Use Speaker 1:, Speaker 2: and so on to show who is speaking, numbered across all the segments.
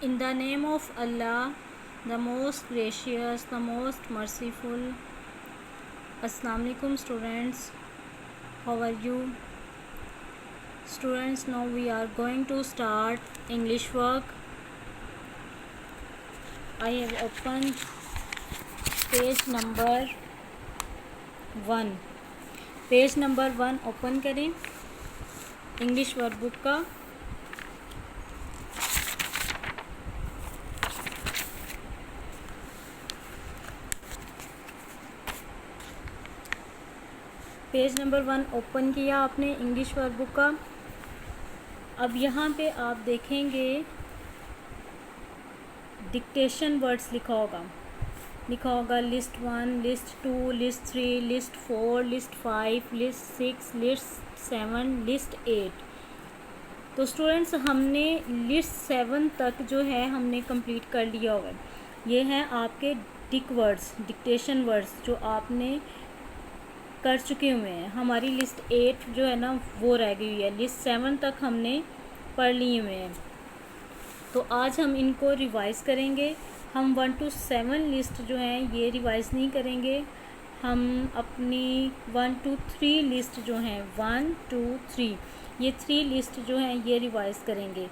Speaker 1: In the name of Allah, the most gracious, the most merciful. Assalamu alaikum students. How are you? Students, now we are going to start English work. I have opened page number 1. Page number 1 open करें English workbook का। Page number 1 open किया आपने English workbook का। अब यहाँ पे आप देखेंगे डिक्टेशन वर्ड्स लिखा होगा list 1, list 2, list 3, list 4, list 5, list 6, list 7, list 8। तो स्टूडेंट्स हमने लिस्ट 7 तक जो है हमने कंप्लीट कर लिया हुआ है। ये हैं आपके डिक्टेशन वर्ड्स जो आपने कर चुके हुए हैं। हमारी लिस्ट 8 जो है ना वो रह गई हुई है। लिस्ट 7 तक हमने पढ़ लिए हुए हैं। तो आज हम इनको रिवाइज़ करेंगे। हम 1 to 7 लिस्ट जो है ये रिवाइज़ नहीं करेंगे। हम अपनी 1 to 3 लिस्ट जो हैं 1 2 3 ये 3 लिस्ट जो हैं ये रिवाइज़ करेंगे।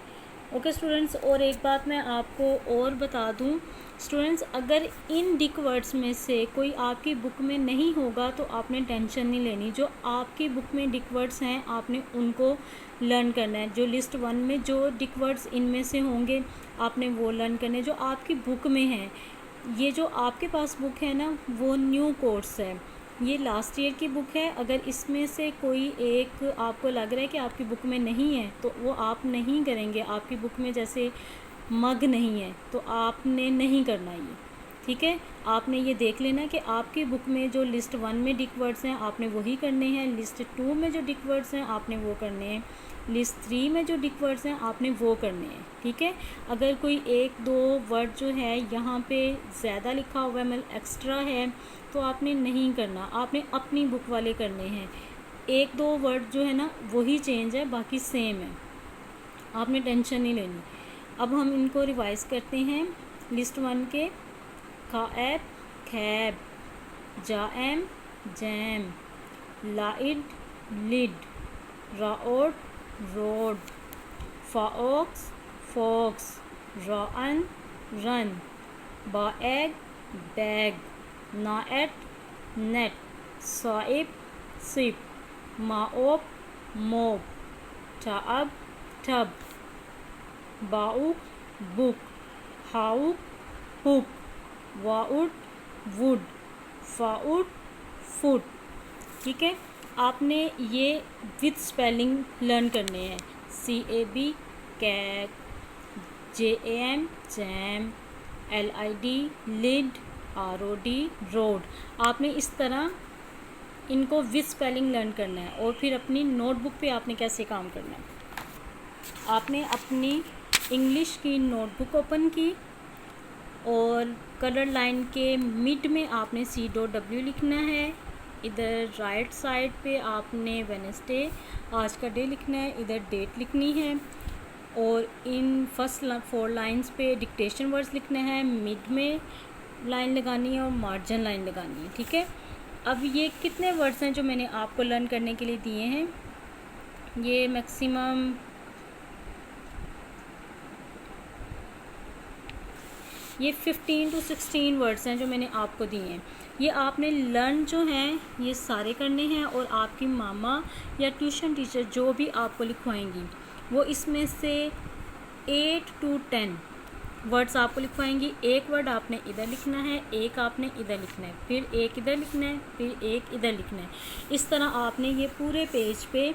Speaker 1: ओके स्टूडेंट्स, और एक बात मैं आपको और बता दूं स्टूडेंट्स, अगर इन डिक वर्ड्स में से कोई आपकी बुक में नहीं होगा तो आपने टेंशन नहीं लेनी। जो आपकी बुक में डिक वर्ड्स हैं आपने उनको लर्न करना है। जो लिस्ट 1 में जो डिक वर्ड्स इनमें से होंगे आपने वो लर्न करने हैं जो आपकी बुक में हैं। ये जो आपके पास बुक है ना वो न्यू कोर्स है, ये लास्ट ईयर की बुक है। अगर इसमें से कोई एक आपको लग रहा है कि आपकी बुक में नहीं है तो वो आप नहीं करेंगे। आपकी बुक में जैसे मग नहीं है तो आपने नहीं करना ये, ठीक है। आपने ये देख लेना कि आपकी बुक में जो लिस्ट 1 में डिक वर्ड्स हैं आपने वही करने हैं, लिस्ट 2 में जो डिक वर्ड्स हैं आपने वो करने हैं, लिस्ट 3 में जो डिक वर्ड्स हैं आपने वो करने हैं, ठीक है। अगर कोई 1-2 वर्ड जो है यहाँ पे ज़्यादा लिखा हुआ है मतलब एक्स्ट्रा है तो आपने नहीं करना, आपने अपनी बुक वाले करने हैं। 1-2 वर्ड जो है ना वही चेंज है, बाकी सेम है, आपने टेंशन नहीं लेनी। अब हम इनको रिवाइज़ करते हैं। लिस्ट 1 के खाएब खैब, जाएम जैम, लाइड लिड, राओड रोड, फाओक्स फॉक्स, रॉन रन, बाएग बैग, नाएट नेट, साइब सिप, माओप मोप, टाब टब, बाउक बुक, हाउक हुक, वाउड वुड, फाउड फुट, ठीक है। आपने ये विद स्पेलिंग लर्न करने हैं। CAB cab, JAM jam, LID lid, ROD rod. आपने इस तरह इनको विद स्पेलिंग लर्न करना है। और फिर अपनी नोटबुक पे आपने कैसे काम करना है, आपने अपनी इंग्लिश की नोटबुक ओपन की और कलर लाइन के मिड में आपने C.W लिखना है। इधर राइट साइड पे आपने वेडनेसडे आज का डे लिखना है, इधर डेट लिखनी है। और इन फर्स्ट 4 लाइंस पे डिक्टेशन वर्ड्स लिखना है, मिड में लाइन लगानी है और मार्जिन लाइन लगानी है, ठीक है। अब ये कितने वर्ड्स हैं जो मैंने आपको लर्न करने के लिए दिए हैं, ये मैक्सिमम ये 15 to 16 वर्ड्स हैं जो मैंने आपको दिए हैं। ये आपने लर्न जो हैं ये सारे करने हैं और आपकी मामा या ट्यूशन टीचर जो भी आपको लिखवाएंगी वो इसमें से 8 to 10 वर्ड्स आपको लिखवाएंगी। एक वर्ड आपने इधर लिखना है, एक आपने इधर लिखना है, फिर एक इधर लिखना है, फिर एक इधर लिखना है। इस तरह आपने ये पूरे पेज पे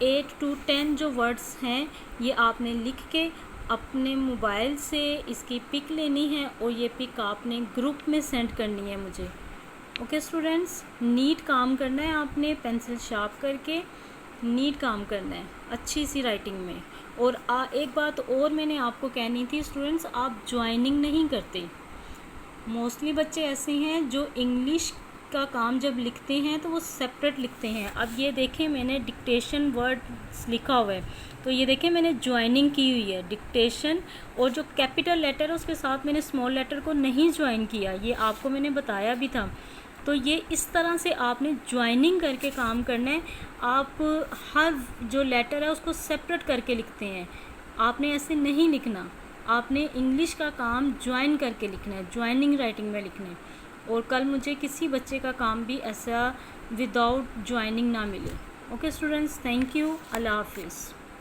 Speaker 1: 8 to 10 जो वर्ड्स हैं ये आपने लिख के अपने मोबाइल से इसकी पिक लेनी है और ये पिक आपने ग्रुप में सेंड करनी है मुझे। ओके स्टूडेंट्स, नीट काम करना है, आपने पेंसिल शार्प करके नीट काम करना है अच्छी सी राइटिंग में। और एक बात और मैंने आपको कहनी थी स्टूडेंट्स, आप ज्वाइनिंग नहीं करते। मोस्टली बच्चे ऐसे हैं जो इंग्लिश का काम जब लिखते हैं तो वो सेपरेट लिखते हैं। अब ये देखें मैंने डिक्टेशन वर्ड्स लिखा हुआ है, तो ये देखें मैंने ज्वाइनिंग की हुई है डिक्टेशन, और जो कैपिटल लेटर है उसके साथ मैंने स्मॉल लेटर को नहीं ज्वाइन किया, ये आपको मैंने बताया भी था। तो ये इस तरह से आपने ज्वाइनिंग करके काम करना है। आप हर जो लेटर है उसको सेपरेट करके लिखते हैं, आपने ऐसे नहीं लिखना, आपने इंग्लिश का काम ज्वाइन करके लिखना है, ज्वाइनिंग राइटिंग में लिखना है। और कल मुझे किसी बच्चे का काम भी ऐसा विदाउट ज्वाइनिंग ना मिले। ओके स्टूडेंट्स, थैंक यू, अल्लाह हाफिज़।